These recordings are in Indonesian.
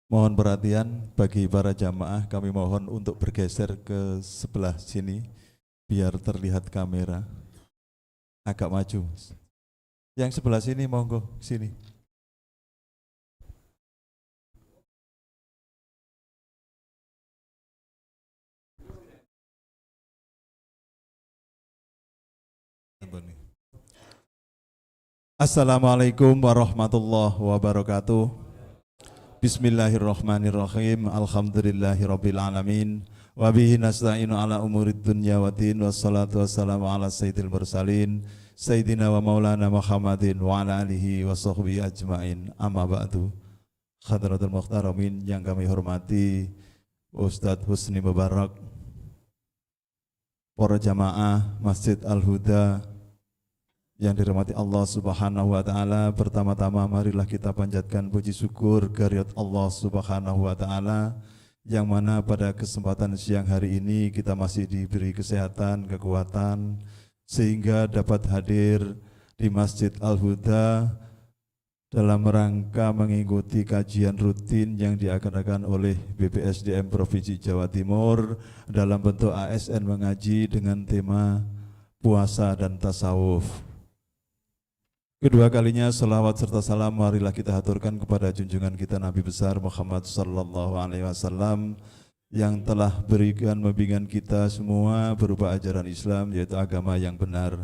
Mohon perhatian bagi para jamaah, kami mohon untuk bergeser ke sebelah sini biar terlihat kamera. Agak maju. Yang sebelah sini monggo sini. Assalamualaikum warahmatullahi wabarakatuh. Bismillahirrahmanirrahim. Alhamdulillahirabbil alamin. Wa bihi nasta'inu ala umurid dunya waddin. Wassalatu wassalamu ala sayyidil mursalin sayyidina wa maulana Muhammadin wa ala alihi wa sahbihi ajmain. Amma ba'du. Hadratul muhtaramin yang kami hormati, Ustadz Husni Mubarak, para jamaah Masjid Al-Huda yang dirahmati Allah Subhanahu wa taala, pertama-tama marilah kita panjatkan puji syukur kehadirat Allah Subhanahu wa taala yang mana pada kesempatan siang hari ini kita masih diberi kesehatan, kekuatan sehingga dapat hadir di Masjid Al-Huda dalam rangka mengikuti kajian rutin yang diadakan oleh BPSDM Provinsi Jawa Timur dalam bentuk ASN mengaji dengan tema puasa dan tasawuf. Kedua kalinya selawat serta salam marilah kita haturkan kepada junjungan kita Nabi besar Muhammad sallallahu alaihi wasallam yang telah berikan bimbingan kita semua berupa ajaran Islam, yaitu agama yang benar.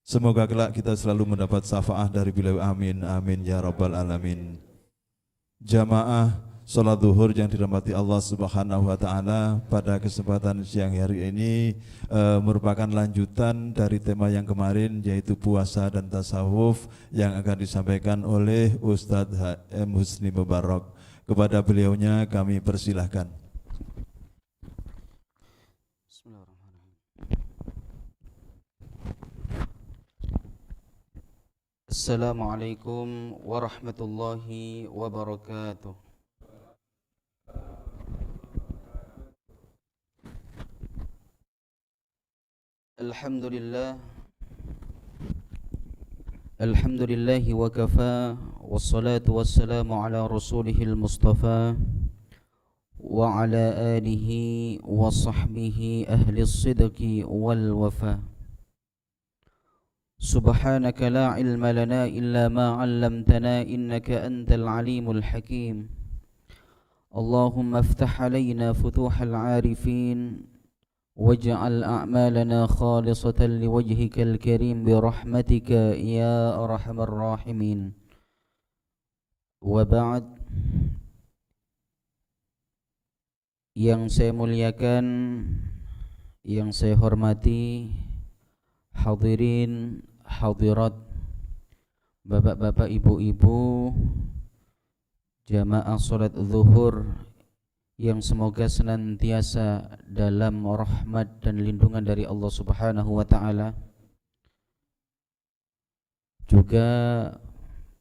Semoga kelak kita selalu mendapat syafaat dari beliau, amin amin ya rabbal alamin. Jamaah salat zuhur yang dirahmati Allah Subhanahu wa taala, pada kesempatan siang hari ini merupakan lanjutan dari tema yang kemarin, yaitu puasa dan tasawuf yang akan disampaikan oleh Ustadz HM Husni Mubarak. Kepada beliaunya kami persilahkan. Assalamualaikum warahmatullahi wabarakatuh. Alhamdulillah wa kafa, wassalatu wassalamu ala rasulihil mustafa wa ala alihi wa sahbihi ahli sidqi wal wafa. Subhanaka la ilma lana illa ma 'allamtana innaka antal alimul hakim. Allahumma aftah alaina futuhal 'arifin waj'al a'malana khalisatan liwajhikal karim birahmatika ya arhamar rahimin. Wa ba'd. Yang saya muliakan, yang saya hormati, hadirin hadirat, bapak-bapak, ibu-ibu, jamaah salat zuhur yang semoga senantiasa dalam rahmat dan lindungan dari Allah Subhanahu wa taala. Juga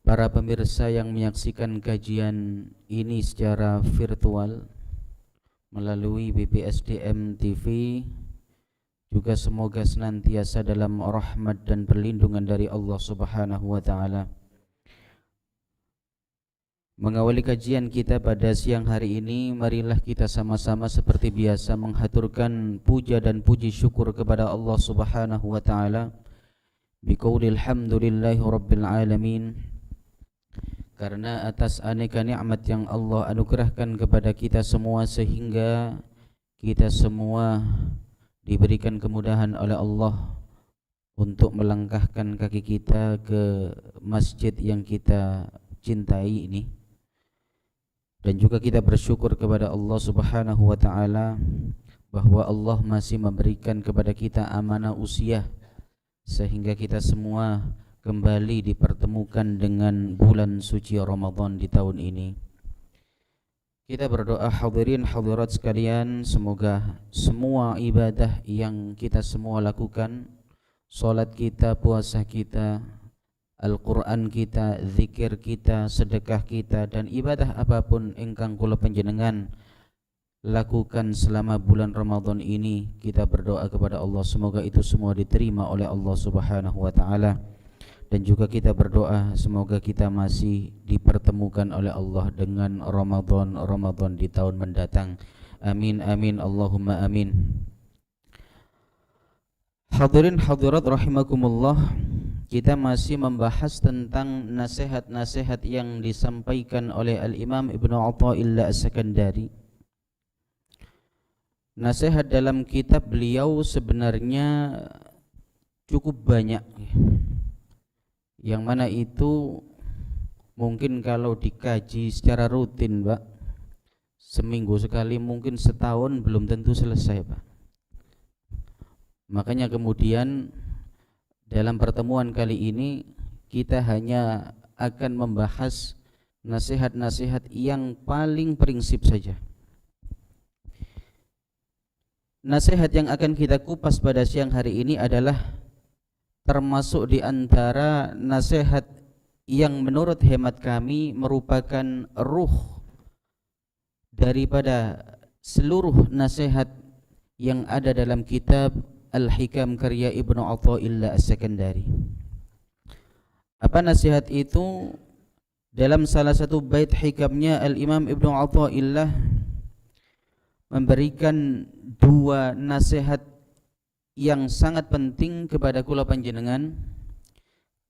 para pemirsa yang menyaksikan kajian ini secara virtual melalui BPSDM TV, juga semoga senantiasa dalam rahmat dan perlindungan dari Allah Subhanahu wa taala. Mengawali kajian kita pada siang hari ini, marilah kita sama-sama seperti biasa menghaturkan puja dan puji syukur kepada Allah Subhanahu wa taala biqaulil hamdulillahi rabbil alamin, karena atas aneka nikmat yang Allah anugerahkan kepada kita semua sehingga kita semua diberikan kemudahan oleh Allah untuk melangkahkan kaki kita ke masjid yang kita cintai ini. Dan juga kita bersyukur kepada Allah Subhanahu wa taala bahwa Allah masih memberikan kepada kita amanah usia sehingga kita semua kembali dipertemukan dengan bulan suci Ramadan di tahun ini. Kita berdoa, hadirin hadirat sekalian, semoga semua ibadah yang kita semua lakukan, salat kita, puasa kita, Al-Quran kita, zikir kita, sedekah kita, dan ibadah apapun ingkang kula panjenengan lakukan selama bulan Ramadan ini, kita berdoa kepada Allah semoga itu semua diterima oleh Allah Subhanahu wa taala Dan juga kita berdoa semoga kita masih dipertemukan oleh Allah dengan Ramadan di tahun mendatang. Amin amin Allahumma amin. Hadirin hadirat rahimakumullah, kita masih membahas tentang nasihat-nasihat yang disampaikan oleh Al-Imam Ibnu Athaillah As-Sakandari. Nasihat dalam kitab beliau sebenarnya cukup banyak, yang mana itu mungkin kalau dikaji secara rutin, Pak, seminggu sekali, mungkin setahun belum tentu selesai, Pak. Makanya kemudian dalam pertemuan kali ini kita hanya akan membahas nasihat-nasihat yang paling prinsip saja. Nasihat yang akan kita kupas pada siang hari ini adalah termasuk di antara nasihat yang menurut hemat kami merupakan ruh daripada seluruh nasihat yang ada dalam kitab Al-Hikam karya Ibnu Athaillah As-Sakandari. Apa nasihat itu? Dalam salah satu bait hikamnya Al-Imam Ibnu Athaillah memberikan dua nasihat yang sangat penting kepada kula panjenengan,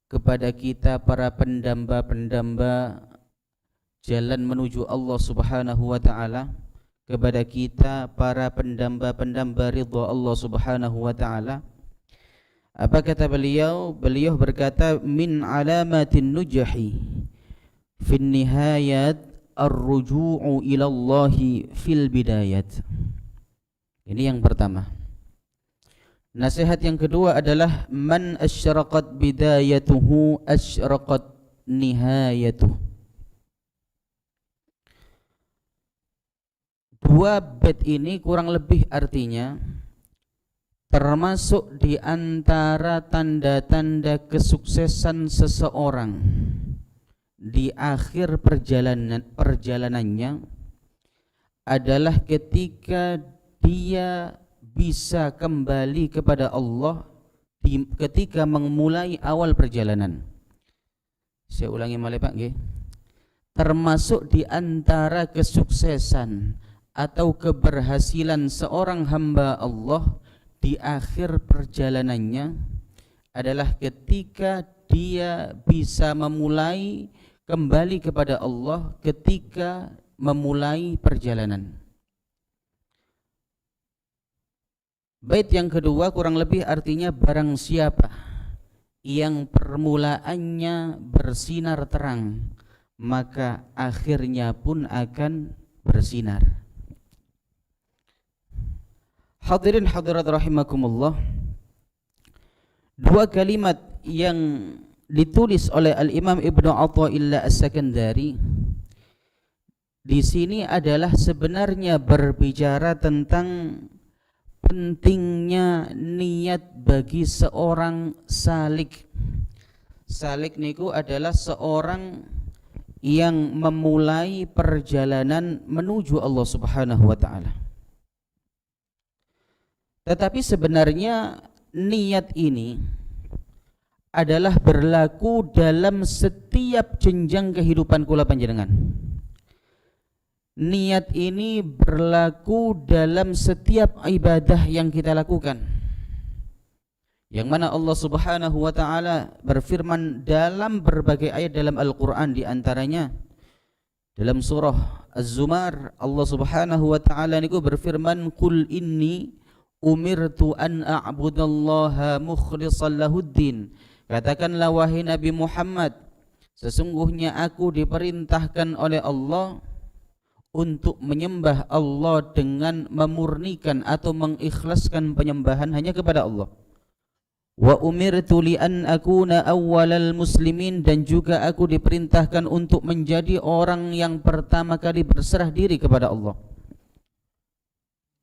kepada kita para pendamba-pendamba jalan menuju Allah Subhanahu wa taala, kepada kita para pendamba-pendamba ridha Allah Subhanahu wa taala. Apa kata beliau? Beliau berkata, min alamatin nujahi fin nihayat ar-ruju'u ila Allah fil bidayat. Ini yang pertama. Nasihat yang kedua adalah man asyraqat bidayatuhu asyraqat nihayatuh. Dua bait ini kurang lebih artinya termasuk di antara tanda-tanda kesuksesan seseorang di akhir perjalanannya adalah ketika dia bisa kembali kepada Allah ketika memulai awal perjalanan. Saya ulangi malih Pak nggih. Termasuk di antara kesuksesan atau keberhasilan seorang hamba Allah di akhir perjalanannya adalah ketika dia bisa memulai kembali kepada Allah ketika memulai perjalanan. Bait yang kedua kurang lebih artinya barang siapa yang permulaannya bersinar terang, maka akhirnya pun akan bersinar. Hadirin hadirat rahimakumullah, dua kalimat yang ditulis oleh Al-Imam Ibnu Athaillah As-Sakandari di sini adalah sebenarnya berbicara tentang pentingnya niat bagi seorang salik. Salik niku adalah seorang yang memulai perjalanan menuju Allah Subhanahu wa taala. Tetapi sebenarnya niat ini adalah berlaku dalam setiap jenjang kehidupan kula panjenengan. Niat ini berlaku dalam setiap ibadah yang kita lakukan, yang mana Allah Subhanahu wa taala berfirman dalam berbagai ayat dalam Al-Qur'an, di antaranya dalam surah Az-Zumar Allah Subhanahu wa taala niku berfirman, qul inni umirtu an a'budallaha mukhlishan lahuddin. Katakanlah wahai Nabi Muhammad, sesungguhnya aku diperintahkan oleh Allah untuk menyembah Allah dengan memurnikan atau mengikhlaskan penyembahan hanya kepada Allah. Wa umirtu li an akuna awwalal muslimin, dan juga aku diperintahkan untuk menjadi orang yang pertama kali berserah diri kepada Allah.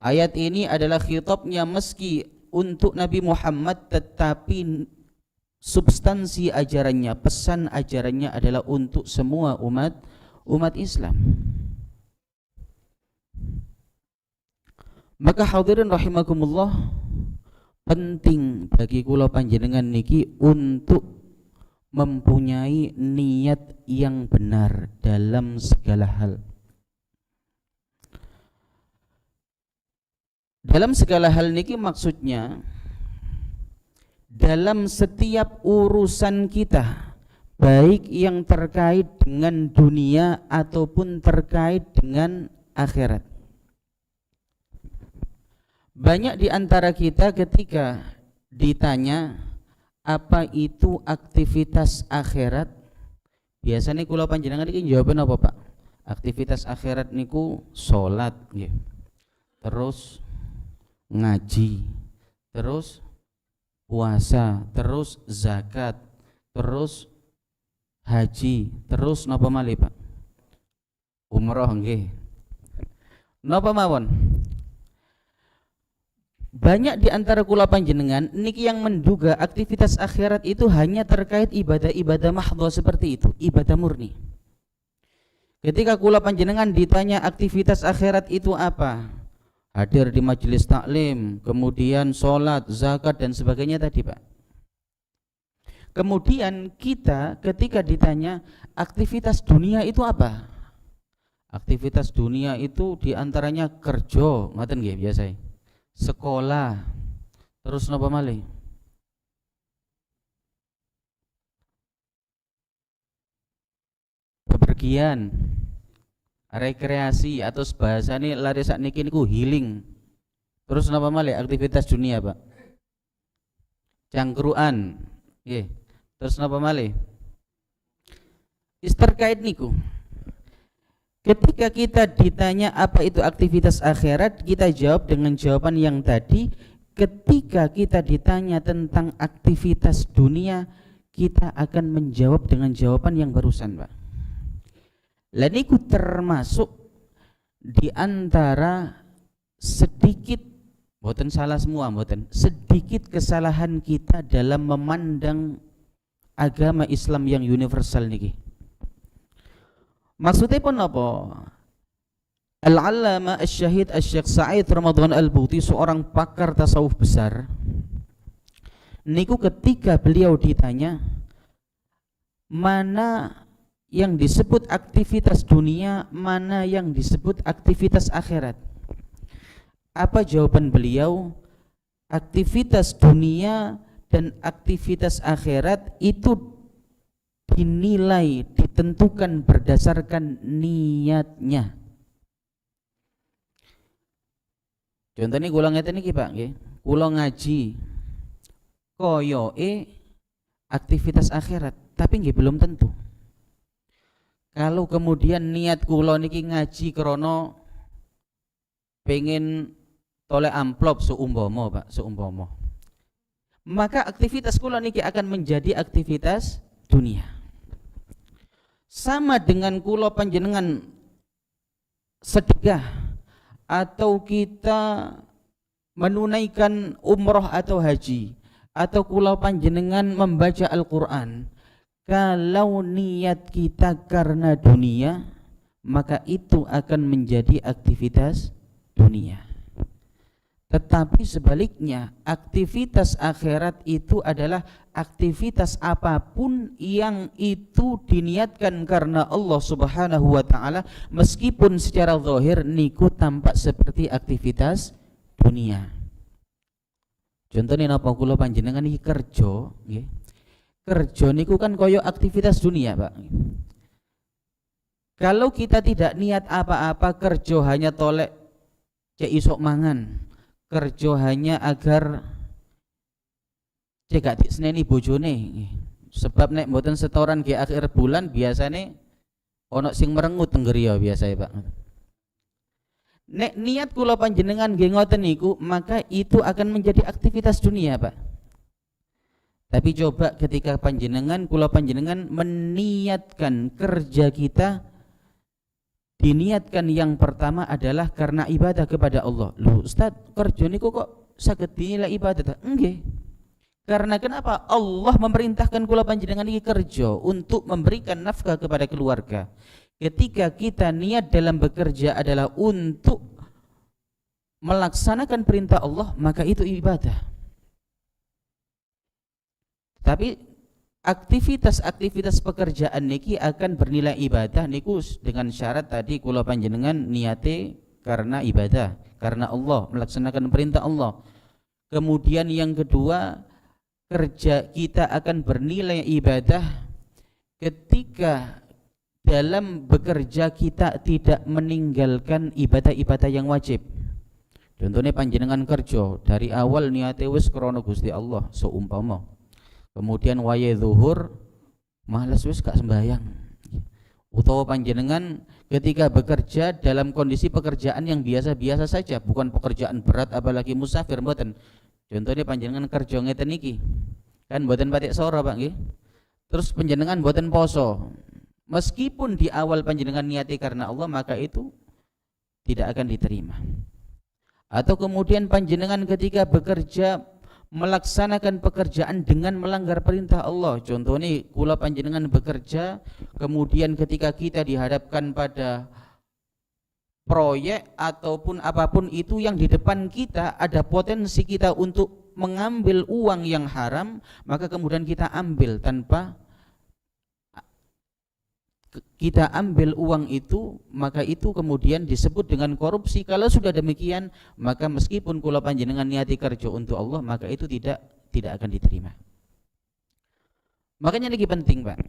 Ayat ini adalah khitabnya meski untuk Nabi Muhammad, tetapi substansi ajarannya, pesan ajarannya adalah untuk semua umat Islam. Maka hadirin rahimakumullah, penting bagi kula panjenengan niki untuk mempunyai niat yang benar dalam segala hal. Dalam segala hal niki maksudnya dalam setiap urusan kita, baik yang terkait dengan dunia ataupun terkait dengan akhirat. Banyak di antara kita ketika ditanya apa itu aktivitas akhirat, biasanya kula panjenengan iki jawaban apa, Pak? Aktivitas akhirat niku salat nggih. Terus ngaji, terus puasa, terus zakat, terus haji, terus napa malih, Pak? Umroh nggih. Napa mawon? Banyak di antara kula panjenengan niki yang menduga aktivitas akhirat itu hanya terkait ibadah-ibadah mahdhah seperti itu, ibadah murni. Ketika kula panjenengan ditanya aktivitas akhirat itu apa? Hadir di majelis taklim, kemudian sholat, zakat dan sebagainya tadi, Pak. Kemudian kita ketika ditanya aktivitas dunia itu apa? Aktivitas dunia itu diantaranya kerja, ngoten nggih biasa. Sekolah, terus napa malih? Bepergian, rekreasi atau bahasane lare sakniki niku healing. Terus napa malih aktivitas dunia, Pak? Cangkruan. Nggih. Terus napa malih? Terkait niku. Ketika kita ditanya apa itu aktivitas akhirat, kita jawab dengan jawaban yang tadi. Ketika kita ditanya tentang aktivitas dunia, kita akan menjawab dengan jawaban yang barusan, Pak. Lah niku termasuk di antara sedikit, mboten salah semua, mboten, sedikit kesalahan kita dalam memandang agama Islam yang universal niki. Maksudnya pun apa? Al-Allama Asy-Syahid Asy-Syaikh Sa'id Ramadhan Al-Buti, seorang pakar tasawuf besar, niku ketika beliau ditanya mana yang disebut aktivitas dunia, mana yang disebut aktivitas akhirat, apa jawaban beliau? Aktivitas dunia dan aktivitas akhirat itu dinilai, ditentukan berdasarkan niatnya. Contohnya kula ngeten iki, Pak, nggih. Kula ngaji koyoke aktivitas akhirat, tapi nggih belum tentu. Kalau kemudian niat kula niki ngaji krana pengen toleh amplop seumpama, Pak, seumpama, maka aktivitas kula niki akan menjadi aktivitas dunia. Sama dengan kula panjenengan sedekah atau kita menunaikan umroh atau haji, atau kula panjenengan membaca Al-Qur'an, kalau niat kita karena dunia, maka itu akan menjadi aktivitas dunia. Tetapi sebaliknya, aktivitas akhirat itu adalah aktivitas apapun yang itu diniatkan karena Allah Subhanahu wa taala, meskipun secara zahir niku tampak seperti aktivitas dunia. Contohnya napa kula panjenengan iki kerja, nggih. Kerja niku kan koyo aktivitas dunia, Pak. Kalau kita tidak niat apa-apa, kerja hanya tolek cek isok mangan, kerja hanya agar cek gak diseneni bojone, sebab nek mboten setoran ke akhir bulan biasane ono sing merengut tenggeriya biasa, Pak. Nek niat kula panjenengan nggih ngoten niku, maka itu akan menjadi aktivitas dunia, Pak. Tapi coba ketika panjenengan, kula panjenengan meniatkan kerja kita, diniatkan yang pertama adalah karena ibadah kepada Allah. Loh, Ustaz, kerja niku kok saged dinilai ibadah? Nggih. Karena kenapa? Allah memerintahkan kula panjenengan iki kerja untuk memberikan nafkah kepada keluarga. Ketika kita niat dalam bekerja adalah untuk melaksanakan perintah Allah, maka itu ibadah. Tapi aktivitas-aktivitas pekerjaan niki akan bernilai ibadah niku dengan syarat tadi kula panjenengan niate karena ibadah, karena Allah, melaksanakan perintah Allah. Kemudian yang kedua, kerja kita akan bernilai ibadah ketika dalam bekerja kita tidak meninggalkan ibadah-ibadah yang wajib. Contohnya panjenengan kerja dari awal niate wis krana Gusti Allah seumpama. Kemudian wayahe zuhur malas wis gak sembahyang. Utawa panjenengan ketika bekerja dalam kondisi pekerjaan yang biasa-biasa saja, bukan pekerjaan berat apalagi musafir mboten. Contohnya panjenengan kerja ngeten niki. Kan mboten patik sora, Pak nggih. Terus panjenengan mboten poso. Meskipun di awal panjenengan niati karena Allah, maka itu tidak akan diterima. Atau kemudian panjenengan ketika bekerja melaksanakan pekerjaan dengan melanggar perintah Allah. Contohnya kula panjenengan bekerja, kemudian ketika kita dihadapkan pada proyek ataupun apapun itu yang di depan kita ada potensi kita untuk mengambil uang yang haram, maka kemudian kita ambil tanpa kita ambil uang itu, maka itu kemudian disebut dengan korupsi. Kalau sudah demikian, maka meskipun kula panjenengan niati kerja untuk Allah, maka itu tidak akan diterima. Makanya lagi penting, Pak.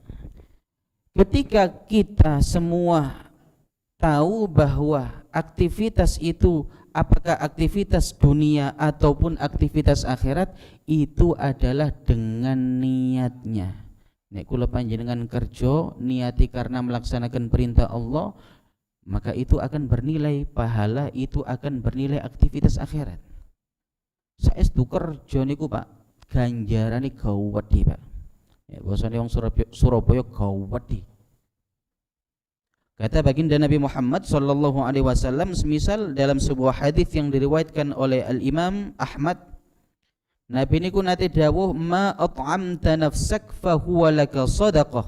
Ketika kita semua tahu bahwa aktivitas itu, apakah aktivitas dunia ataupun aktivitas akhirat, itu adalah dengan niatnya. Nek kula panjenengan kerja niati karena melaksanakan perintah Allah, maka itu akan bernilai pahala, itu akan bernilai aktivitas akhirat. Saestu kerja niku Pak, ganjarane gawedhi Pak. Ya basane wong Surabaya gawedhi. Kata baginda Nabi Muhammad sallallahu alaihi wasallam semisal dalam sebuah hadis yang diriwayatkan oleh Al-Imam Ahmad, Nabi niku nate dawuh, ma at'amta nafsak fa huwa laka shadaqah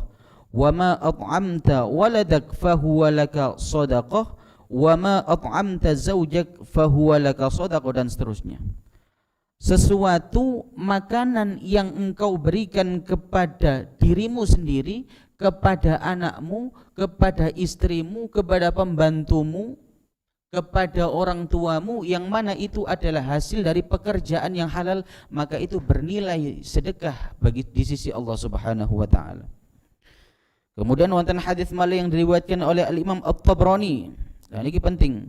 wa ma at'amta waladak fa huwa laka shadaqah wa ma at'amta zaujak fa huwa laka shadaqah, dan seterusnya. Sesuatu makanan yang engkau berikan kepada dirimu sendiri, kepada anakmu, kepada istrimu, kepada pembantumu, kepada orang tuamu, yang mana itu adalah hasil dari pekerjaan yang halal, maka itu bernilai sedekah bagi di sisi Allah Subhanahu wa taala. Kemudian wonten hadis malih yang diriwayatkan oleh Al-Imam At-Tabrani. Dan ini penting.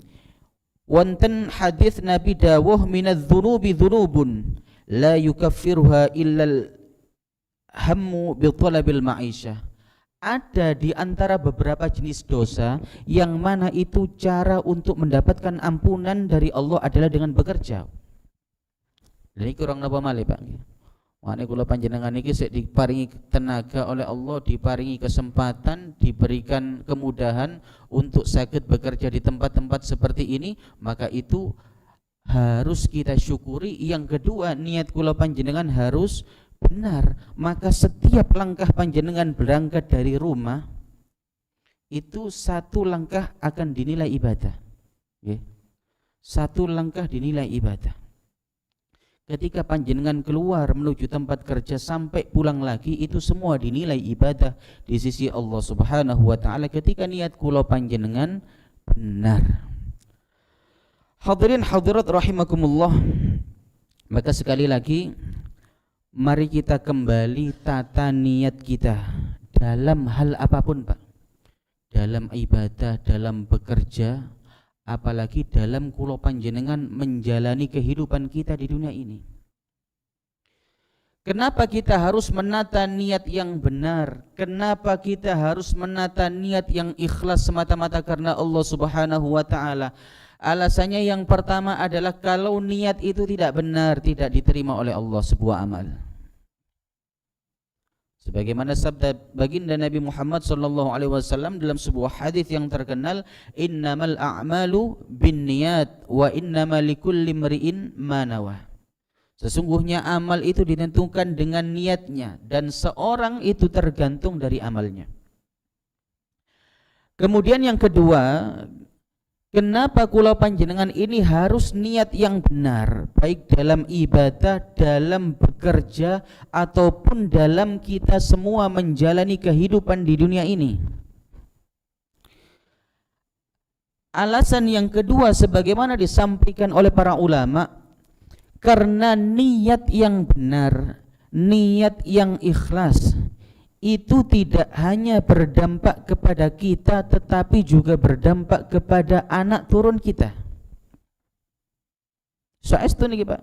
Wonten hadis Nabi dawuh minadz-dzunubi dzunubun la yukaffiruha illa al-hammu bi talabil ma'isyah. Ada di antara beberapa jenis dosa yang mana itu cara untuk mendapatkan ampunan dari Allah adalah dengan bekerja. Ini kurang napa malih Pak. Mane kula panjenengan iki sik diparingi tenaga oleh Allah, diparingi kesempatan, diberikan kemudahan untuk sakit bekerja di tempat-tempat seperti ini, maka itu harus kita syukuri. Yang kedua, niat kula panjenengan harus benar. Maka setiap langkah panjenengan berangkat dari rumah itu satu langkah akan dinilai ibadah. Satu langkah dinilai ibadah. Ketika panjenengan keluar menuju tempat kerja sampai pulang lagi, itu semua dinilai ibadah di sisi Allah Subhanahu wa taala ketika niat kula panjenengan benar. Hadirin hadirat rahimakumullah. Maka sekali lagi, mari kita kembali tata niat kita dalam hal apapun Pak. Dalam ibadah, dalam bekerja, apalagi dalam kula panjenengan menjalani kehidupan kita di dunia ini. Kenapa kita harus menata niat yang benar? Kenapa kita harus menata niat yang ikhlas semata-mata karena Allah Subhanahu wa taala? Alasannya yang pertama adalah kalau niat itu tidak benar, tidak diterima oleh Allah sebuah amal. Sebagaimana sabda baginda Nabi Muhammad sallallahu alaihi wasallam dalam sebuah hadis yang terkenal, innamal a'malu binniyat wa innamal likulli imri'in ma nawa. Sesungguhnya amal itu ditentukan dengan niatnya dan seorang itu tergantung dari amalnya. Kemudian yang kedua, Kenapa kula panjenengan ini harus niat yang benar, baik dalam ibadah, dalam bekerja, ataupun dalam kita semua menjalani kehidupan di dunia ini. Alasan yang kedua sebagaimana disampaikan oleh para ulama, karena niat yang benar, niat yang ikhlas itu tidak hanya berdampak kepada kita, tetapi juga berdampak kepada anak turun kita. Saestu niki Pak.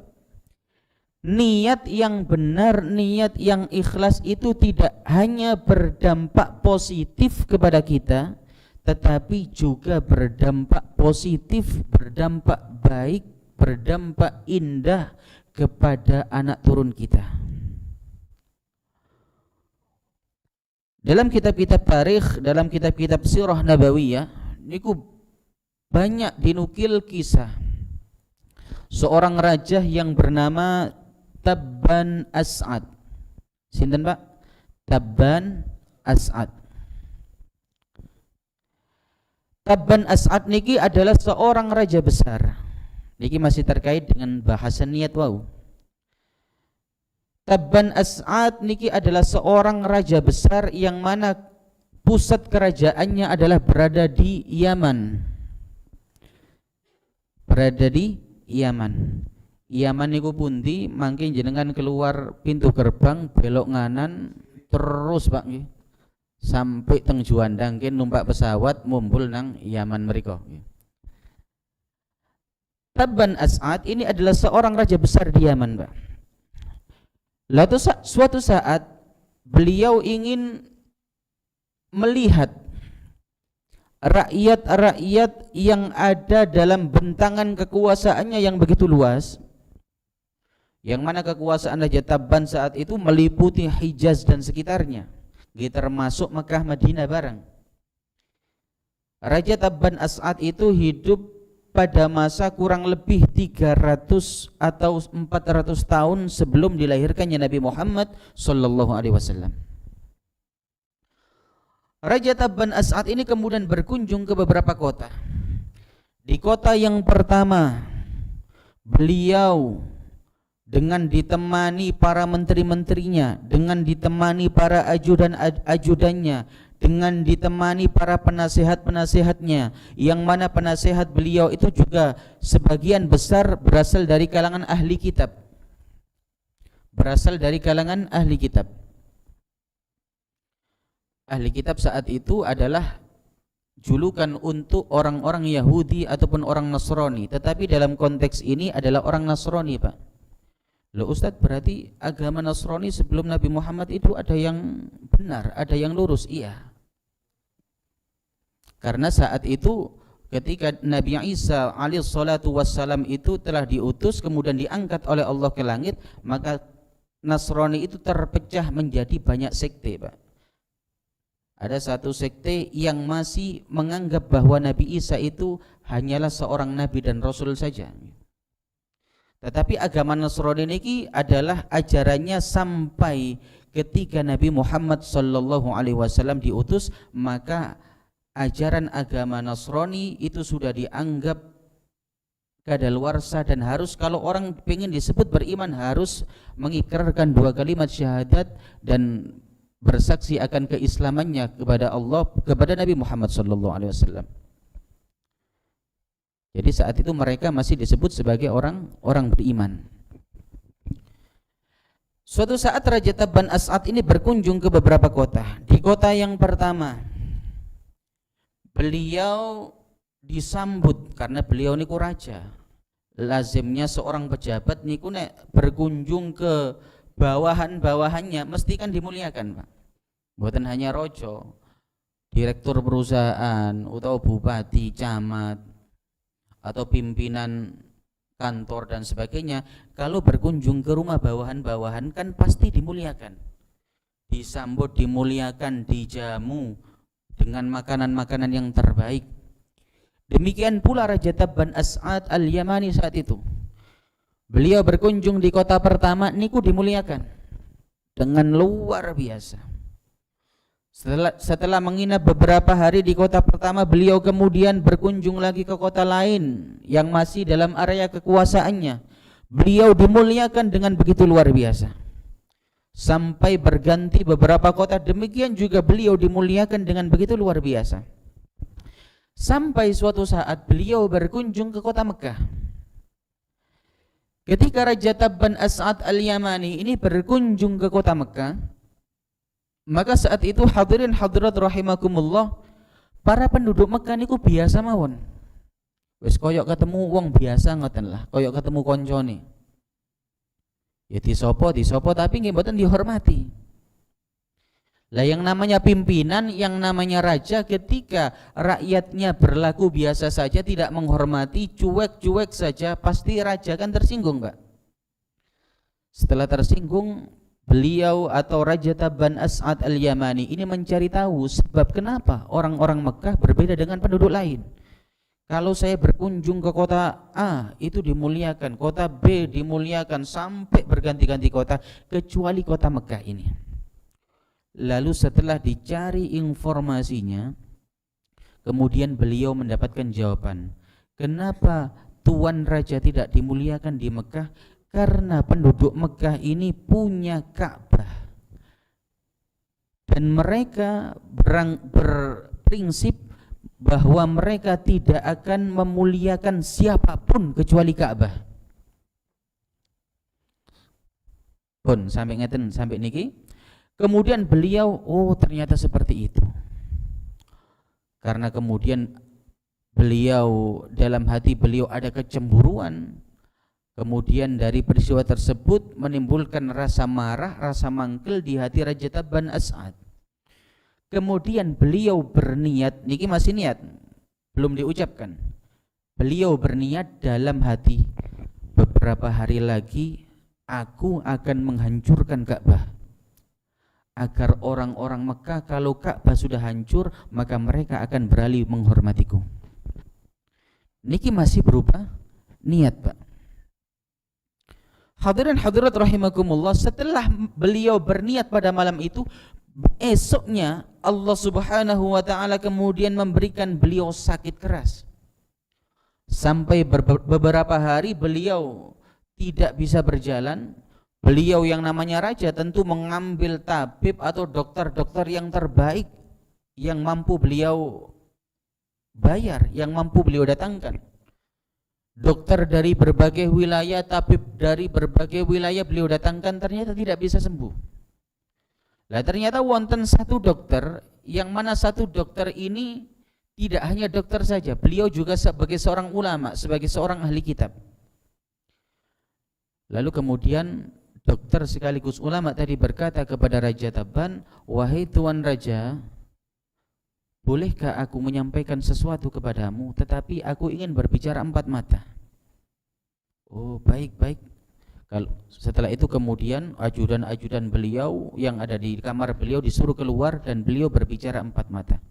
Niat yang benar, niat yang ikhlas itu tidak hanya berdampak positif kepada kita, tetapi juga berdampak positif, berdampak baik, berdampak indah kepada anak turun kita. Dalam kitab-kitab tarikh, dalam kitab-kitab sirah nabawiyah, niku banyak dinukil kisah seorang raja yang bernama Tabban As'ad. Sinten Pak? Tabban As'ad. Tabban As'ad niki adalah seorang raja besar. Niki masih terkait dengan bahasan niat wau. Tabban As'ad niki adalah seorang raja besar yang mana pusat kerajaannya adalah berada di Yaman. Berada di Yaman. Yaman niku pundi, mangke jenengan keluar pintu gerbang belok nganan terus Pak nggih. Sampai teng Juanda nggih numpak pesawat mumpul nang Yaman mriko. Tabban As'ad ini adalah seorang raja besar di Yaman, Pak. Lalu suatu saat beliau ingin melihat rakyat-rakyat yang ada dalam bentangan kekuasaannya yang begitu luas, yang mana kekuasaan Raja Tabban saat itu meliputi Hijaz dan sekitarnya, termasuk Mekah, Madinah barang. Raja Tabban As'ad itu hidup pada masa kurang lebih 300 atau 400 tahun sebelum dilahirkannya Nabi Muhammad sallallahu alaihi wasallam. Raja Tabban As'ad ini kemudian berkunjung ke beberapa kota. Di kota yang pertama, beliau dengan ditemani para menteri-menterinya, dengan ditemani para ajudan-ajudannya, dengan ditemani para penasihat-penasihatnya, yang mana penasihat beliau itu juga sebagian besar berasal dari kalangan ahli kitab. Berasal dari kalangan ahli kitab. Ahli kitab saat itu adalah julukan untuk orang-orang Yahudi ataupun orang Nasrani, tetapi dalam konteks ini adalah orang Nasrani, Pak. Loh Ustadz, berarti agama Nasrani sebelum Nabi Muhammad itu ada yang benar, ada yang lurus? Iya. Karena saat itu ketika Nabi Isa alaihissalatu wassalam itu telah diutus kemudian diangkat oleh Allah ke langit, maka Nasrani itu terpecah menjadi banyak sekte, Pak. Ada satu sekte yang masih menganggap bahwa Nabi Isa itu hanyalah seorang nabi dan rasul saja. Tetapi agama Nasrani ini adalah ajarannya sampai ketika Nabi Muhammad sallallahu alaihi wasallam diutus, maka ajaran agama Nasrani itu sudah dianggap kadaluarsa dan harus, kalau orang ingin disebut beriman, harus mengikrarkan 2 kalimat syahadat dan bersaksi akan keislamannya kepada Allah, kepada Nabi Muhammad sallallahu alaihi wasallam. Jadi saat itu mereka masih disebut sebagai orang beriman. Suatu saat Raja Tabban As'ad ini berkunjung ke beberapa kota. Di kota yang pertama, beliau disambut karena beliau niku raja. Lazimnya seorang pejabat niku nek berkunjung ke bawahan-bawahannya mesti kan dimuliakan, Pak. Bukan hanya rojo, direktur perusahaan atau bupati, camat, atau pimpinan kantor dan sebagainya, kalau berkunjung ke rumah bawahan-bawahan kan pasti dimuliakan, disambut, dimuliakan, dijamu dengan makanan-makanan yang terbaik. Demikian pula Raja Tabban As'ad al-Yamani saat itu. Beliau berkunjung di kota pertama niku dimuliakan dengan luar biasa. Setelah menginap beberapa hari di kota pertama, beliau kemudian berkunjung lagi ke kota lain yang masih dalam area kekuasaannya. Beliau dimuliakan dengan begitu luar biasa, sampai berganti beberapa kota. Demikian juga beliau dimuliakan dengan begitu luar biasa, sampai suatu saat beliau berkunjung ke kota Mekah. Ketika Raja Tabban As'ad Al-Yamani ini berkunjung ke kota Mekah, maka saat itu hadirin hadirat rahimakumullah, para penduduk Mekah niku biasa mawon. Wis koyok ketemu wong biasa ngoten lah, koyok ketemu koncone. Ya disopo tapi nggih mboten dihormati. Lah yang namanya pimpinan, yang namanya raja, ketika rakyatnya berlaku biasa saja, tidak menghormati, cuek-cuek saja, pasti raja kan tersinggung, Pak. Setelah tersinggung, beliau atau Raja Tabban As'ad Al-Yamani ini mencari tahu sebab kenapa orang-orang Mekah berbeda dengan penduduk lain. Kalau saya berkunjung ke kota A itu dimuliakan, kota B dimuliakan, sampai berganti-ganti kota, kecuali kota Mekah ini. Lalu setelah dicari informasinya, kemudian beliau mendapatkan jawaban. Kenapa Tuan Raja tidak dimuliakan di Mekah? Karena penduduk Mekah ini punya Ka'bah, dan mereka berprinsip bahwa mereka tidak akan memuliakan siapapun kecuali Ka'bah. Pun sampai ngeten sampai niki. Kemudian beliau, oh ternyata seperti itu. Karena kemudian beliau, dalam hati beliau ada kecemburuan. Kemudian dari peristiwa tersebut menimbulkan rasa marah, rasa mangkel di hati Raja Tabban As'ad. Kemudian beliau berniat, niki masih niat, belum diucapkan. Beliau berniat dalam hati, beberapa hari lagi aku akan menghancurkan Ka'bah, agar orang-orang Mekah kalau Ka'bah sudah hancur, maka mereka akan beralih menghormatiku. Niki masih berupa niat, Pak. Hadirin hadirat rahimakumullah, setelah beliau berniat pada malam itu, esoknya Allah Subhanahu wa taala kemudian memberikan beliau sakit keras. Sampai beberapa hari beliau tidak bisa berjalan. Beliau yang namanya raja tentu mengambil tabib atau dokter-dokter yang terbaik yang mampu beliau bayar, yang mampu beliau datangkan. Dokter dari berbagai wilayah, tabib dari berbagai wilayah beliau datangkan, ternyata tidak bisa sembuh. Lah ternyata wonten satu dokter, yang mana satu dokter ini tidak hanya dokter saja, beliau juga sebagai seorang ulama, sebagai seorang ahli kitab. Lalu kemudian dokter sekaligus ulama tadi berkata kepada Raja Tabban, wahai Tuan Raja, bolehkah aku menyampaikan sesuatu kepadamu, tetapi aku ingin berbicara empat mata. Oh baik. Kalau setelah itu kemudian ajudan-ajudan beliau yang ada di kamar beliau disuruh keluar dan beliau berbicara empat mata.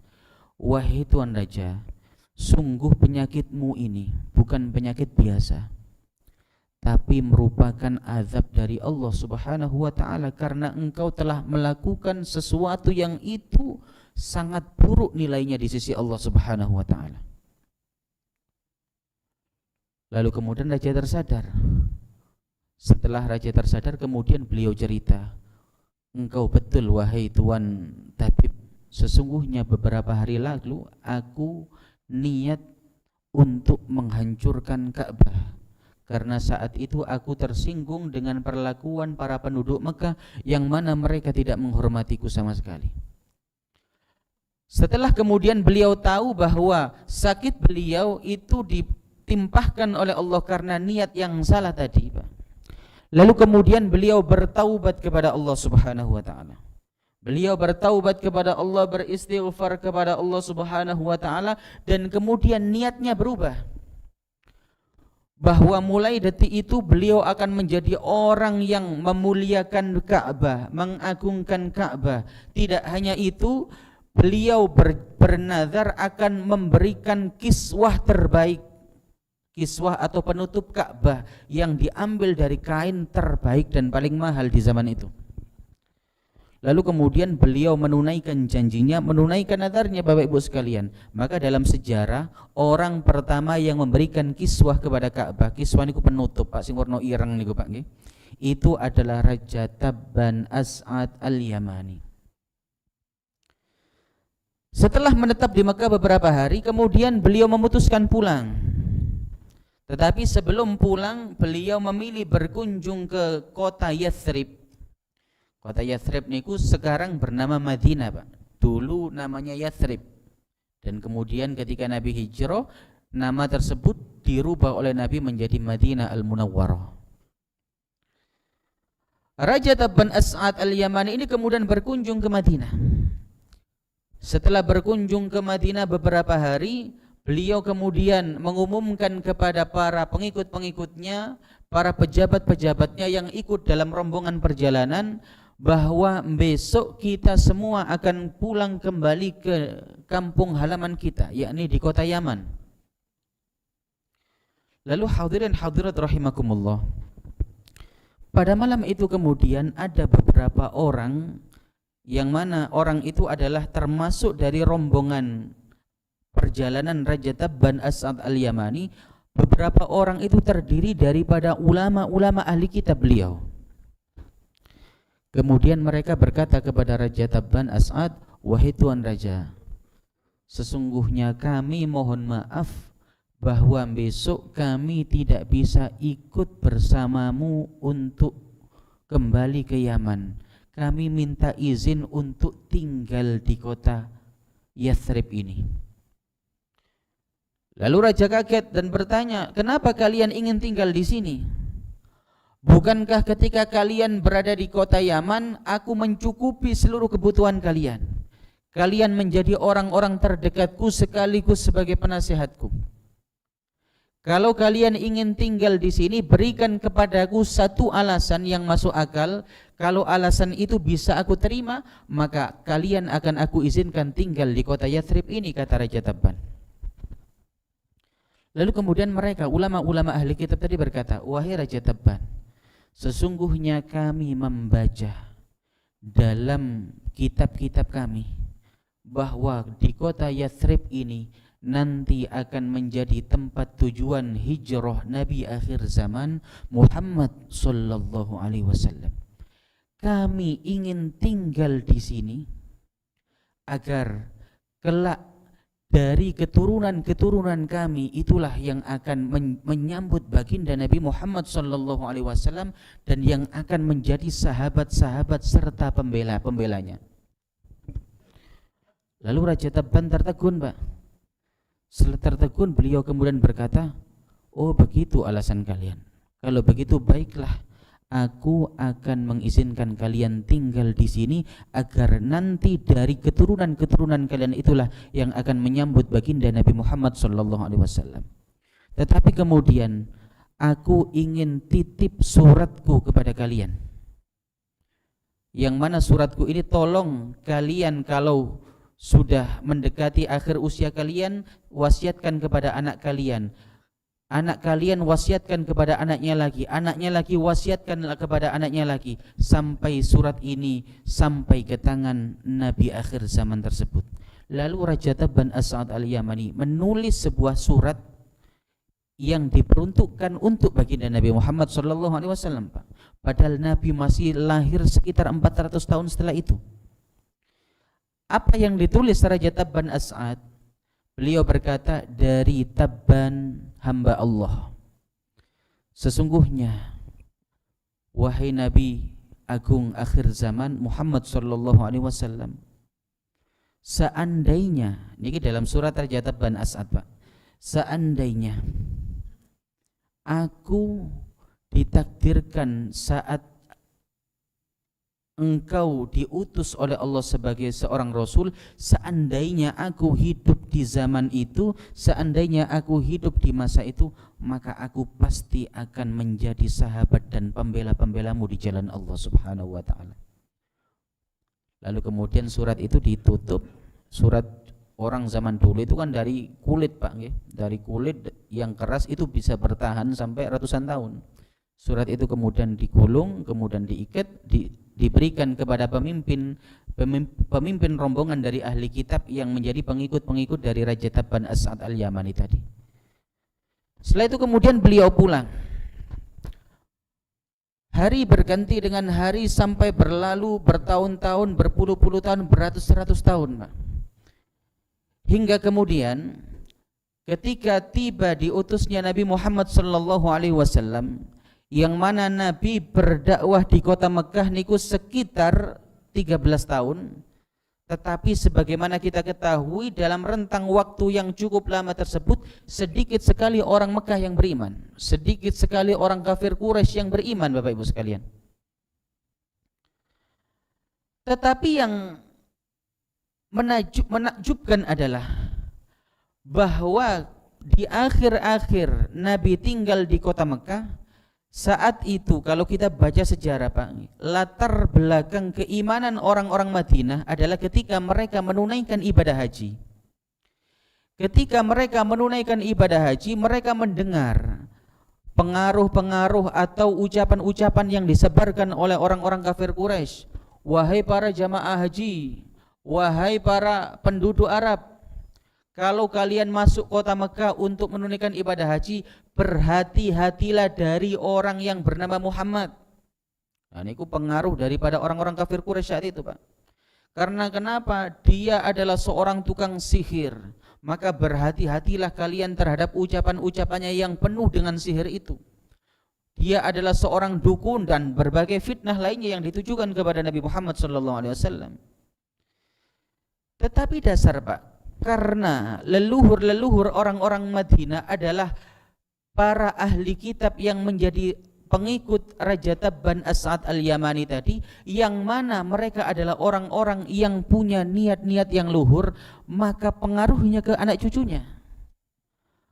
Wahai Tuan Raja, sungguh penyakitmu ini bukan penyakit biasa, tapi merupakan azab dari Allah Subhanahu wa taala, karena engkau telah melakukan sesuatu yang itu sangat buruk nilainya di sisi Allah Subhanahu wa taala. Lalu kemudian raja tersadar. Setelah raja tersadar, kemudian beliau cerita, engkau betul wahai Tuan tabib, sesungguhnya beberapa hari lalu aku niat untuk menghancurkan Ka'bah, karena saat itu aku tersinggung dengan perlakuan para penduduk Mekah yang mana mereka tidak menghormatiku sama sekali. Setelah kemudian beliau tahu bahwa sakit beliau itu ditimpahkan oleh Allah karena niat yang salah tadi, Pak. Lalu kemudian beliau bertaubat kepada Allah Subhanahu wa taala. Beliau bertaubat kepada Allah, beristighfar kepada Allah Subhanahu wa taala, dan kemudian niatnya berubah. Bahwa mulai detik itu beliau akan menjadi orang yang memuliakan Ka'bah, mengagungkan Ka'bah. Tidak hanya itu, beliau bernazar akan memberikan kiswah terbaik, kiswah atau penutup Ka'bah yang diambil dari kain terbaik dan paling mahal di zaman itu. Lalu kemudian beliau menunaikan janjinya, menunaikan nadarnya Bapak Ibu sekalian. Maka dalam sejarah orang pertama yang memberikan kiswah kepada Ka'bah, kiswah niku penutup Pak sing warna ireng niku Pak nggih. Itu adalah Raja Tabban As'ad Al-Yamani. Setelah menetap di Mekah beberapa hari, kemudian beliau memutuskan pulang. Tetapi sebelum pulang, beliau memilih berkunjung ke kota Yathrib. Kota Yathrib niku sekarang bernama Madinah Pak. Dulu namanya Yathrib. Dan kemudian ketika Nabi hijrah, nama tersebut dirubah oleh Nabi menjadi Madinah Al-Munawwarah. Raja Tabban As'ad Al-Yamani ini kemudian berkunjung ke Madinah. Setelah berkunjung ke Madinah beberapa hari, beliau kemudian mengumumkan kepada para pengikut-pengikutnya, para pejabat-pejabatnya yang ikut dalam rombongan perjalanan, bahwa besok kita semua akan pulang kembali ke kampung halaman kita, yakni di kota Yaman. Lalu hadirin hadirat rahimakumullah, pada malam itu kemudian ada beberapa orang, yang mana orang itu adalah termasuk dari rombongan perjalanan Raja Tabban As'ad Al-Yamani. Beberapa orang itu terdiri daripada ulama-ulama ahli kitab beliau. Kemudian mereka berkata kepada Raja Tabban As'ad, "Wahai Tuan Raja, sesungguhnya kami mohon maaf bahwa besok kami tidak bisa ikut bersamamu untuk kembali ke Yaman. Kami minta izin untuk tinggal di kota Yathrib ini." Lalu Raja kaget dan bertanya, "Kenapa kalian ingin tinggal di sini? Bukankah ketika kalian berada di kota Yaman, aku mencukupi seluruh kebutuhan kalian? Kalian menjadi orang-orang terdekatku sekaligus sebagai penasihatku. Kalau kalian ingin tinggal di sini, berikan kepadaku satu alasan yang masuk akal. Kalau alasan itu bisa aku terima, maka kalian akan aku izinkan tinggal di kota Yathrib ini," kata Raja Tabban. Lalu kemudian mereka, ulama-ulama ahli kitab tadi berkata, "Wahai Raja Tabban, sesungguhnya kami membaca dalam kitab-kitab kami bahwa di kota Yathrib ini nanti akan menjadi tempat tujuan hijrah Nabi akhir zaman Muhammad sallallahu alaihi wasallam. Kami ingin tinggal di sini agar kelak dari keturunan-keturunan kami itulah yang akan menyambut baginda Nabi Muhammad sallallahu alaihi wasallam dan yang akan menjadi sahabat-sahabat serta pembela-pembelanya." Lalu Raja Tabban tertegun, Pak. Setelah tertegun, beliau kemudian berkata, "Oh, begitu alasan kalian. Kalau begitu baiklah, aku akan mengizinkan kalian tinggal di sini agar nanti dari keturunan-keturunan kalian itulah yang akan menyambut baginda Nabi Muhammad sallallahu alaihi wasallam. Tetapi kemudian aku ingin titip suratku kepada kalian. Yang mana suratku ini tolong kalian kalau sudah mendekati akhir usia kalian, wasiatkan kepada anak kalian. Anak kalian wasiatkan kepada anaknya lagi wasiatkan kepada anaknya lagi, sampai surat ini sampai ke tangan Nabi akhir zaman tersebut." Lalu Raja Tabban As'ad Al-Yamani menulis sebuah surat yang diperuntukkan untuk baginda Nabi Muhammad sallallahu alaihi wasallam, Pak. Padahal Nabi masih lahir sekitar 400 tahun setelah itu. Apa yang ditulis Raja Tabban As'ad? Beliau berkata, "Dari Tabban hamba Allah, sesungguhnya wahai Nabi agung akhir zaman Muhammad sallallahu alaihi wasallam, seandainya," ini dalam surat Raja Tabban As'ad, Pak, "seandainya aku ditakdirkan saat engkau diutus oleh Allah sebagai seorang Rasul, seandainya aku hidup di zaman itu, seandainya aku hidup di masa itu, maka aku pasti akan menjadi sahabat dan pembela-pembelamu di jalan Allah subhanahu wa ta'ala." Lalu kemudian surat itu ditutup. Surat orang zaman dulu itu kan dari kulit, Pak, dari kulit yang keras itu bisa bertahan sampai ratusan tahun. Surat itu kemudian digulung, kemudian diikat, diberikan kepada pemimpin rombongan dari ahli kitab yang menjadi pengikut-pengikut dari Raja Tabban As'ad al-Yamani tadi. Setelah itu kemudian beliau pulang. Hari berganti dengan hari sampai berlalu bertahun-tahun, berpuluh-puluh tahun, beratus-ratus tahun, Pak. Hingga kemudian ketika tiba diutusnya Nabi Muhammad sallallahu alaihi wasallam, yang mana Nabi berdakwah di kota Mekah niku sekitar 13 tahun, tetapi sebagaimana kita ketahui dalam rentang waktu yang cukup lama tersebut sedikit sekali orang Mekah yang beriman, sedikit sekali orang kafir Quraisy yang beriman, Bapak Ibu sekalian. Tetapi yang menakjubkan adalah bahwa di akhir-akhir Nabi tinggal di kota Mekah, saat itu kalau kita baca sejarah, Pak, latar belakang keimanan orang-orang Madinah adalah ketika mereka menunaikan ibadah haji. Ketika mereka menunaikan ibadah haji, mereka mendengar pengaruh-pengaruh atau ucapan-ucapan yang disebarkan oleh orang-orang kafir Quraisy. Wahai para jamaah haji, wahai para penduduk Arab, kalau kalian masuk kota Mekah untuk menunaikan ibadah haji, berhati-hatilah dari orang yang bernama Muhammad. Nah, ini pengaruh daripada orang-orang kafir Quraisy saat itu, Pak. Karena kenapa? Dia adalah seorang tukang sihir. Maka berhati-hatilah kalian terhadap ucapan-ucapannya yang penuh dengan sihir itu. Dia adalah seorang dukun dan berbagai fitnah lainnya yang ditujukan kepada Nabi Muhammad SAW. Tetapi dasar, Pak, karena leluhur-leluhur orang-orang Madinah adalah para ahli kitab yang menjadi pengikut Raja Tabban As'ad al-Yamani tadi, yang mana mereka adalah orang-orang yang punya niat-niat yang luhur, maka pengaruhnya ke anak cucunya.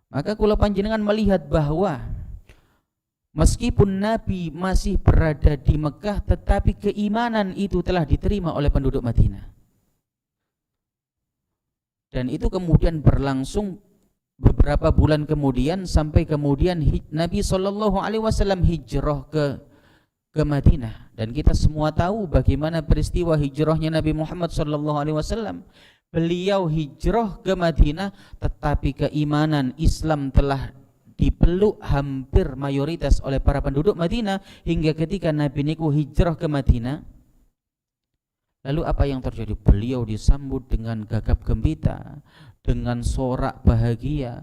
Maka kula panjenengan melihat bahwa meskipun Nabi masih berada di Mekah, tetapi keimanan itu telah diterima oleh penduduk Madinah. Dan itu kemudian berlangsung beberapa bulan kemudian sampai kemudian Nabi SAW hijrah ke Madinah. Dan kita semua tahu bagaimana peristiwa hijrahnya Nabi Muhammad SAW. Beliau hijrah ke Madinah, tetapi keimanan Islam telah dipeluk hampir mayoritas oleh para penduduk Madinah, hingga ketika Nabi niku hijrah ke Madinah, lalu apa yang terjadi? Beliau disambut dengan gagap gembira, dengan sorak bahagia,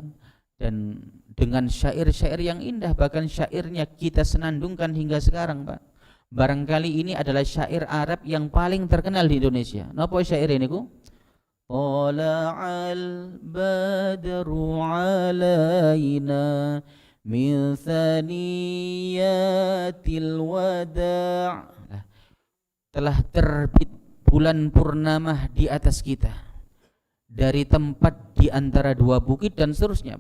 dan dengan syair-syair yang indah. Bahkan syairnya kita senandungkan hingga sekarang, Pak. Barangkali ini adalah syair Arab yang paling terkenal di Indonesia. Napa syair ini ku? Tala'al badru alaina min thaniyatil wada'. Telah terbit bulan purnama di atas kita dari tempat di antara dua bukit, dan seterusnya.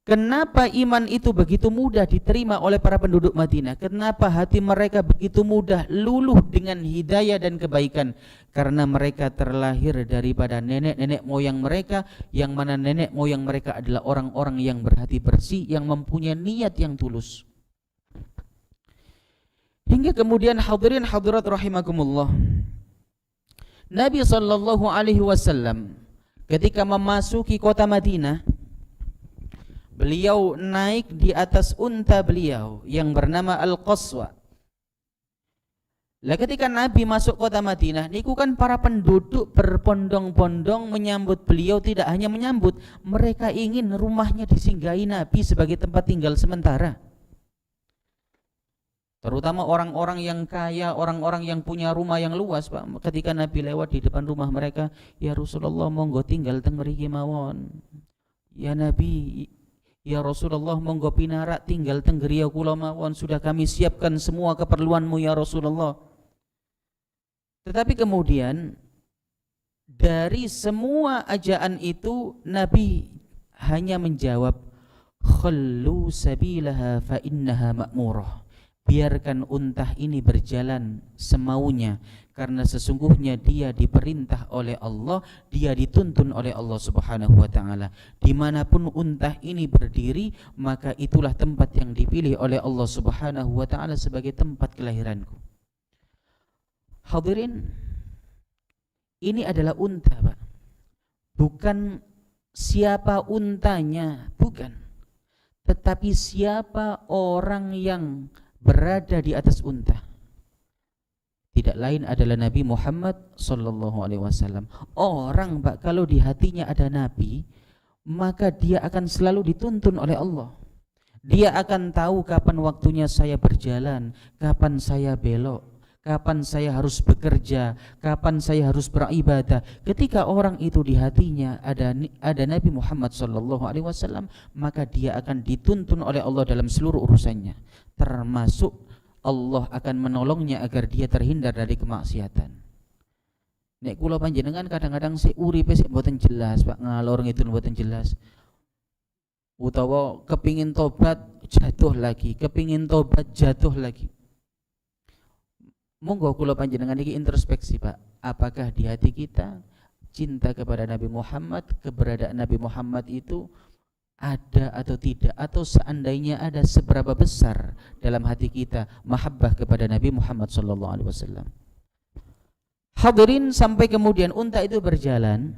Kenapa iman itu begitu mudah diterima oleh para penduduk Madinah? Kenapa hati mereka begitu mudah luluh dengan hidayah dan kebaikan? Karena mereka terlahir daripada nenek-nenek moyang mereka, yang mana nenek moyang mereka adalah orang-orang yang berhati bersih, yang mempunyai niat yang tulus. Hingga kemudian hadirin hadirat rahimakumullah, Nabi SAW ketika memasuki kota Madinah, beliau naik di atas unta beliau yang bernama Al-Qaswa. Lah ketika Nabi masuk kota Madinah, niku kan para penduduk berbondong-bondong menyambut beliau. Tidak hanya menyambut, mereka ingin rumahnya disinggahi Nabi sebagai tempat tinggal sementara. Terutama orang-orang yang kaya, orang-orang yang punya rumah yang luas, Pak. Ketika Nabi lewat di depan rumah mereka, ya Rasulullah monggo tinggal teng mriki mawon. Ya Nabi, ya Rasulullah monggo pinarak tinggal teng griya kula mawon, sudah kami siapkan semua keperluanmu ya Rasulullah. Tetapi kemudian dari semua ajaan itu Nabi hanya menjawab, khallu sabilaha fa innaha ma'murah. Biarkan unta ini berjalan semaunya, karena sesungguhnya dia diperintah oleh Allah, dia dituntun oleh Allah Subhanahu wa ta'ala. Dimanapun unta ini berdiri, maka itulah tempat yang dipilih oleh Allah Subhanahu wa ta'ala sebagai tempat kelahiranku. Hadirin, ini adalah unta, Pak. Bukan siapa untanya, bukan. Tetapi siapa orang yang berada di atas unta. Tidak lain adalah Nabi Muhammad sallallahu alaihi wasallam. Orang, Pak, kalau di hatinya ada Nabi, maka dia akan selalu dituntun oleh Allah. Dia akan tahu kapan waktunya saya berjalan, kapan saya belok, kapan saya harus bekerja, kapan saya harus beribadah. Ketika orang itu di hatinya ada Nabi Muhammad sallallahu alaihi wasallam, maka dia akan dituntun oleh Allah dalam seluruh urusannya. Termasuk Allah akan menolongnya agar dia terhindar dari kemaksiatan. Nek kula panjenengan kadang-kadang sik uripe sik mboten jelas, Pak, ngalor ngidul mboten jelas. Utawa kepingin tobat jatuh lagi, kepingin tobat jatuh lagi. Monggo kula panjenengan iki introspeksi, Pak. Apakah di hati kita cinta kepada Nabi Muhammad, keberadaan Nabi Muhammad itu ada atau tidak, atau seandainya ada, seberapa besar dalam hati kita mahabbah kepada Nabi Muhammad sallallahu alaihi wasallam. Hadirin, sampai kemudian unta itu berjalan.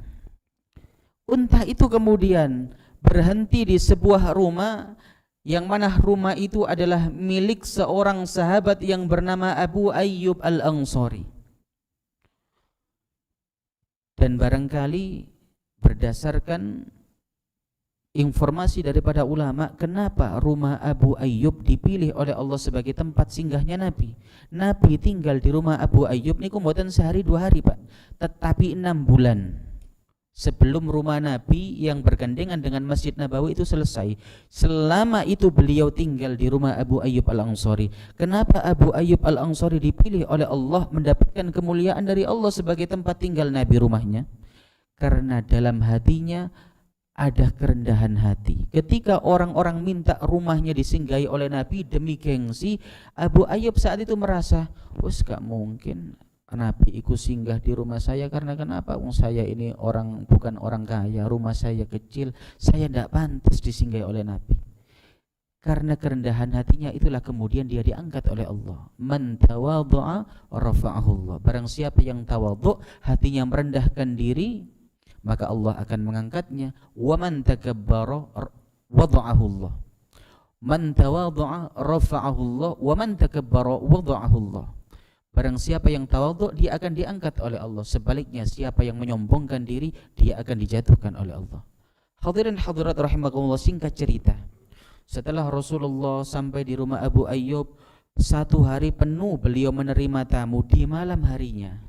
Unta itu kemudian berhenti di sebuah rumah, yang mana rumah itu adalah milik seorang sahabat yang bernama Abu Ayyub Al-Ansari. Dan barangkali berdasarkan informasi daripada ulama, kenapa rumah Abu Ayyub dipilih oleh Allah sebagai tempat singgahnya Nabi. Nabi tinggal di rumah Abu Ayyub niku mboten sehari 2 hari, Pak, tetapi 6 bulan sebelum rumah Nabi yang bergandengan dengan Masjid Nabawi itu selesai. Selama itu beliau tinggal di rumah Abu Ayyub Al-Ansari. Kenapa Abu Ayyub Al-Ansari dipilih oleh Allah mendapatkan kemuliaan dari Allah sebagai tempat tinggal Nabi rumahnya? Karena dalam hatinya ada kerendahan hati. Ketika orang-orang minta rumahnya disinggahi oleh Nabi demi gengsi, Abu Ayyub saat itu merasa, wes gak mungkin Nabi ikut singgah di rumah saya. Karena kenapa? Saya ini bukan orang kaya, rumah saya kecil, saya tidak pantas disinggahi oleh Nabi. Karena kerendahan hatinya itulah kemudian dia diangkat oleh Allah. Man tawadhu'a rafa'ahu Allah. Barang siapa yang tawadhu, hatinya merendahkan diri, maka Allah akan mengangkatnya. Wa man takabbara wada'ahu Allah. Man tawadhu'a rafa'ahu Allah, wa man takabbara wada'ahu Allah. Barang siapa yang tawadhu, dia akan diangkat oleh Allah. Sebaliknya, siapa yang menyombongkan diri, dia akan dijatuhkan oleh Allah. Hadirin hadirat rahimakumullah, singkat cerita, setelah Rasulullah sampai di rumah Abu Ayyub, 1 hari penuh beliau menerima tamu. Di malam harinya,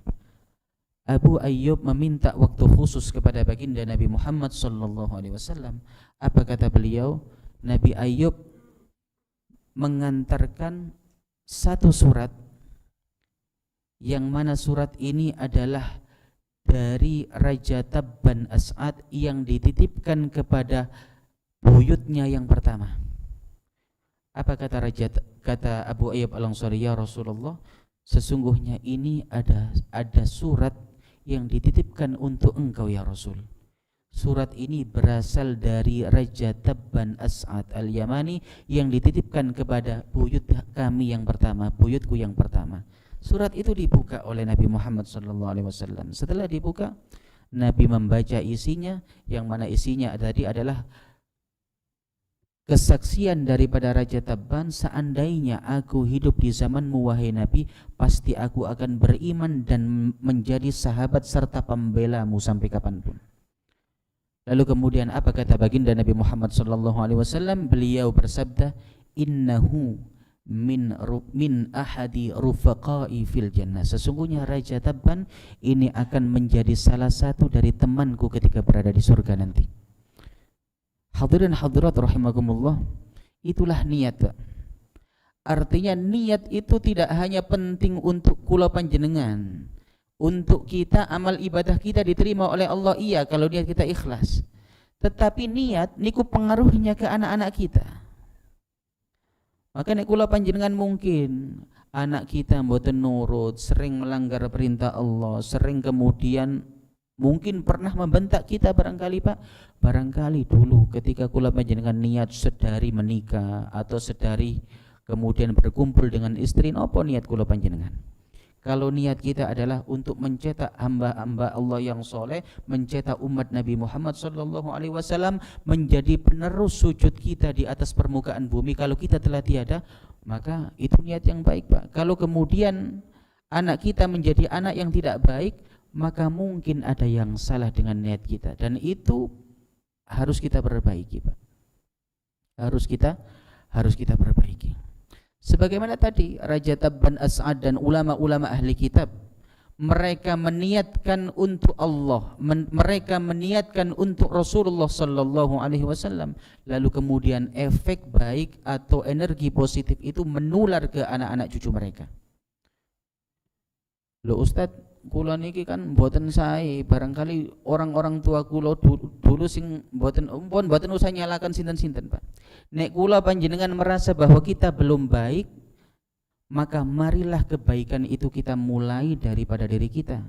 Abu Ayyub meminta waktu khusus kepada baginda Nabi Muhammad sallallahu alaihi wasallam. Apa kata beliau? Nabi Ayyub mengantarkan 1 surat, yang mana surat ini adalah dari Raja Tabban As'ad yang dititipkan kepada buyutnya yang pertama. Apa kata kata Abu Ayyub Al-Ansari? Ya Rasulullah, sesungguhnya ini ada surat yang dititipkan untuk engkau ya Rasul. Surat ini berasal dari Raja Tabban As'ad Al-Yamani yang dititipkan kepada buyut kami yang pertama, buyutku yang pertama. Surat itu dibuka oleh Nabi Muhammad SAW. Setelah dibuka, Nabi membaca isinya, yang mana isinya tadi adalah kesaksian daripada Raja Tabban, seandainya aku hidup di zamanmu wahai Nabi, pasti aku akan beriman dan menjadi sahabat serta pembelamu sampai kapanpun. Lalu kemudian apa kata baginda Nabi Muhammad SAW? Beliau bersabda, innahu min ahadi rufaqai fil jannah. Sesungguhnya Raja Tabban ini akan menjadi salah satu dari temanku ketika berada di surga nanti. Hadirin hadirat rahimakumullah, itulah niat, Pak. Artinya niat itu tidak hanya penting untuk kula panjenengan, untuk kita amal ibadah kita diterima oleh Allah, iya kalau niat kita ikhlas. Tetapi niat niku pengaruhnya ke anak-anak kita. Maka nek kula panjenengan mungkin anak kita mboten nurut, sering melanggar perintah Allah, sering kemudian mungkin pernah membentak kita barangkali, Pak. Barangkali dulu ketika kula panjenengan niat sedari menikah atau sedari kemudian berkumpul dengan istri, napa niat kula panjenengan? Kalau niat kita adalah untuk mencetak hamba-hamba Allah yang soleh, mencetak umat Nabi Muhammad SAW menjadi penerus sujud kita di atas permukaan bumi, kalau kita telah tiada, maka itu niat yang baik, Pak. Kalau kemudian anak kita menjadi anak yang tidak baik, maka mungkin ada yang salah dengan niat kita, dan itu harus kita perbaiki, Pak. Harus kita perbaiki. Sebagaimana tadi Raja Tabban As'ad dan ulama-ulama ahli kitab, mereka meniatkan untuk Allah, mereka meniatkan untuk Rasulullah sallallahu alaihi wasallam, lalu kemudian efek baik atau energi positif itu menular ke anak-anak cucu mereka. Loh Ustadz, kula niki kan mboten sae, barangkali orang-orang tua kula dulu sing mboten usah nyalakan sinten-sinten, Pak. Nek kula panjenengan merasa bahwa kita belum baik, maka marilah kebaikan itu kita mulai daripada diri kita.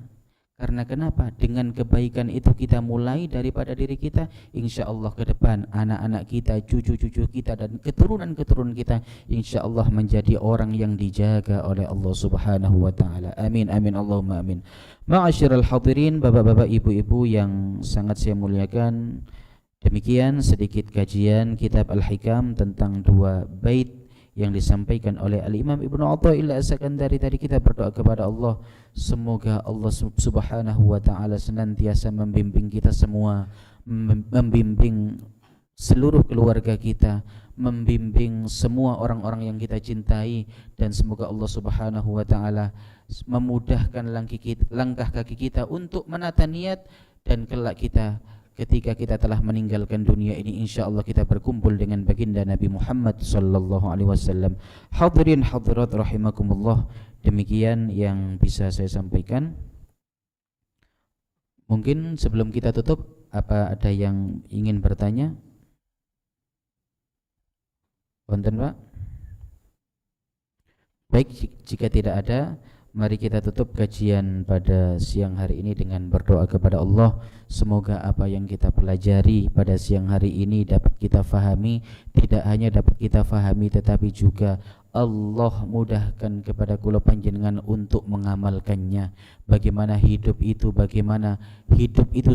Karena kenapa? Dengan kebaikan itu kita mulai daripada diri kita, insya Allah ke depan anak-anak kita, cucu-cucu kita, dan keturunan-keturunan kita insya Allah menjadi orang yang dijaga oleh Allah Subhanahu wa ta'ala. Amin, amin, Allahumma amin. Ma'asyiral hadirin, bapak-bapak, ibu-ibu yang sangat saya muliakan, demikian sedikit kajian kitab Al-Hikam tentang 2 bait yang disampaikan oleh Al-Imam Ibnu Athaillah As-Sakandari. Tadi kita berdoa kepada Allah, semoga Allah Subhanahu wa ta'ala senantiasa membimbing kita semua, membimbing seluruh keluarga kita, membimbing semua orang-orang yang kita cintai, dan semoga Allah Subhanahu wa ta'ala memudahkan langkah kaki kita untuk menata niat, dan kelak kita ketika kita telah meninggalkan dunia ini, insyaallah kita berkumpul dengan baginda Nabi Muhammad sallallahu alaihi wasallam. Hadirin hadirat rahimakumullah, demikian yang bisa saya sampaikan. Mungkin sebelum kita tutup, apa ada yang ingin bertanya? Wonten, Pak? Baik, jika tidak ada, mari kita tutup kajian pada siang hari ini dengan berdoa kepada Allah. Semoga apa yang kita pelajari pada siang hari ini dapat kita fahami, tidak hanya dapat kita fahami, tetapi juga Allah mudahkan kepada kula panjenengan untuk mengamalkannya. Bagaimana hidup itu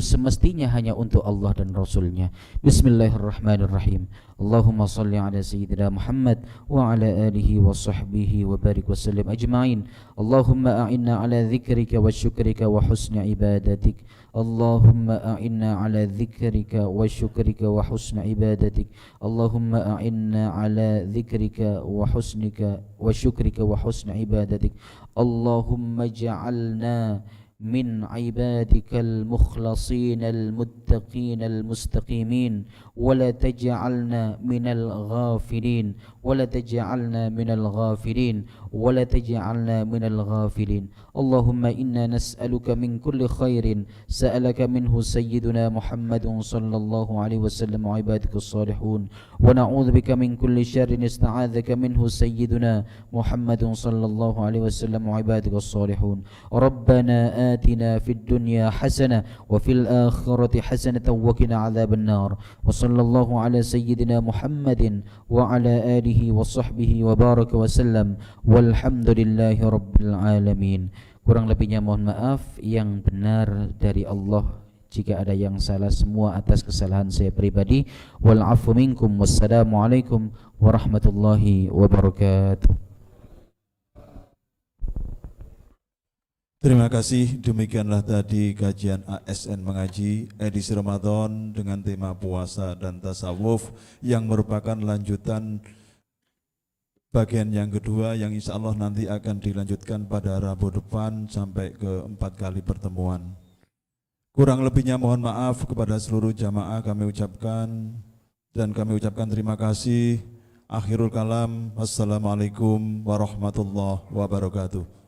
semestinya hanya untuk Allah dan Rasulnya. Bismillahirrahmanirrahim. Allahumma salli ala Sayyidina Muhammad wa ala alihi wa sahbihi wa barik wa sallim ajma'in. Allahumma a'inna ala dhikrika wa syukrika wa husni ibadatik. Allahumma a'inna ala dhikrika wa syukrika wa husni ibadatik. Allahumma a'inna ala dhikrika wa husnika wa syukrika wa husni ibadatik. Allahumma ja'alna من عبادك المخلصين المتقين المستقيمين ولا تجعلنا من الغافلين ولا تجعلنا من الغافلين ولا تجعلنا من الغافلين. اللهم إنا نسألك من كل خير سألك منه سيدنا محمد صلى الله عليه وسلم وعبادك الصالحون، ونعوذ بك من كل شر استعاذك منه سيدنا محمد صلى الله عليه وسلم وعبادك الصالحون. ربنا آتنا في الدنيا حسنة وفي الآخرة حسنة وقنا عذاب النار. وصلى الله على سيدنا محمد وعلى آله وصحبه وبارك وسلم والحمد لله رب العالمين. Kurang lebihnya mohon maaf, yang benar dari Allah. Jika ada yang salah, semua atas kesalahan saya pribadi. Wal afu minkum. Wassalamualaikum warahmatullahi wabarakatuh. Terima kasih. Demikianlah tadi kajian ASN Mengaji edisi Ramadan dengan tema puasa dan tasawuf, yang merupakan lanjutan bagian yang kedua, yang insya Allah nanti akan dilanjutkan pada Rabu depan sampai ke 4 kali pertemuan. Kurang lebihnya mohon maaf kepada seluruh jamaah kami ucapkan, dan kami ucapkan terima kasih. Akhirul kalam, wassalamualaikum warahmatullahi wabarakatuh.